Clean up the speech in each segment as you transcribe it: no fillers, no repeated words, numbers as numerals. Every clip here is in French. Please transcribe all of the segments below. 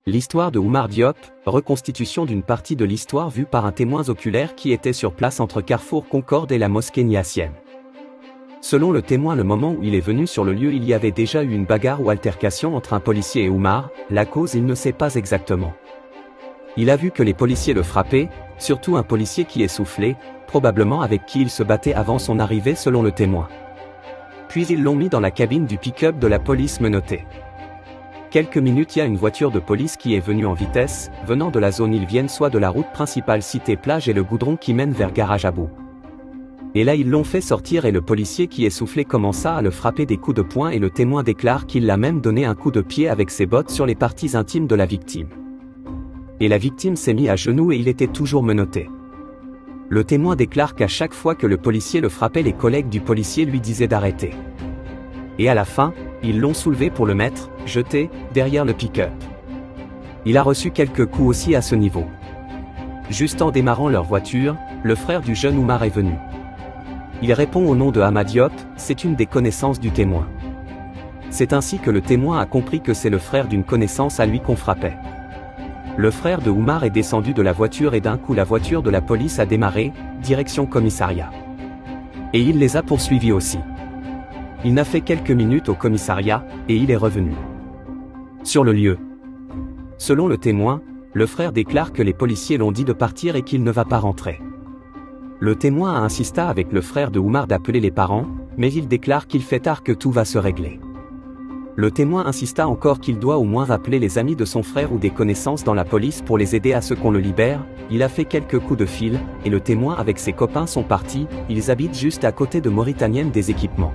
L'histoire de Oumar Diop, reconstitution d'une partie de l'histoire vue par un témoin oculaire qui était sur place entre Carrefour Concorde et la mosquée Niassienne. Selon le témoin, le moment où il est venu sur le lieu, il y avait déjà eu une bagarre ou altercation entre un policier et Oumar, la cause il ne sait pas exactement. Il a vu que les policiers le frappaient, surtout un policier qui essoufflait, probablement avec qui il se battait avant son arrivée selon le témoin. Puis ils l'ont mis dans la cabine du pick-up de la police menottée. Quelques minutes, il y a une voiture de police qui est venue en vitesse, venant de la zone. Ils viennent soit de la route principale cité plage et le goudron qui mène vers Garage à Bout. Et là ils l'ont fait sortir et le policier qui essoufflait commença à le frapper des coups de poing et le témoin déclare qu'il l'a même donné un coup de pied avec ses bottes sur les parties intimes de la victime. Et la victime s'est mise à genoux et il était toujours menotté. Le témoin déclare qu'à chaque fois que le policier le frappait, les collègues du policier lui disaient d'arrêter. Et à la fin, ils l'ont soulevé pour le mettre, jeté, derrière le pick-up. Il a reçu quelques coups aussi à ce niveau. Juste en démarrant leur voiture, le frère du jeune Oumar est venu. Il répond au nom de Hamad Diop, c'est une des connaissances du témoin. C'est ainsi que le témoin a compris que c'est le frère d'une connaissance à lui qu'on frappait. Le frère de Oumar est descendu de la voiture et d'un coup la voiture de la police a démarré, direction commissariat. Et il les a poursuivis aussi. Il n'a fait quelques minutes au commissariat, et il est revenu. Sur le lieu. Selon le témoin, le frère déclare que les policiers l'ont dit de partir et qu'il ne va pas rentrer. Le témoin a insisté avec le frère de Oumar d'appeler les parents, mais il déclare qu'il fait tard que tout va se régler. Le témoin insista encore qu'il doit au moins appeler les amis de son frère ou des connaissances dans la police pour les aider à ce qu'on le libère. Il a fait quelques coups de fil, et le témoin avec ses copains sont partis, ils habitent juste à côté de Mauritanienne des équipements.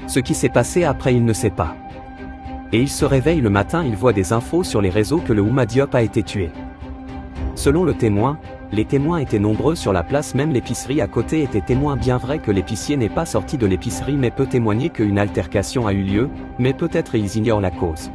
Ce qui s'est passé après il ne sait pas. Et il se réveille le matin, il voit des infos sur les réseaux que le Oumar Diop a été tué. Selon le témoin, les témoins étaient nombreux sur la place, même l'épicerie à côté était témoin. Bien vrai que l'épicier n'est pas sorti de l'épicerie mais peut témoigner qu'une altercation a eu lieu, mais peut-être ils ignorent la cause.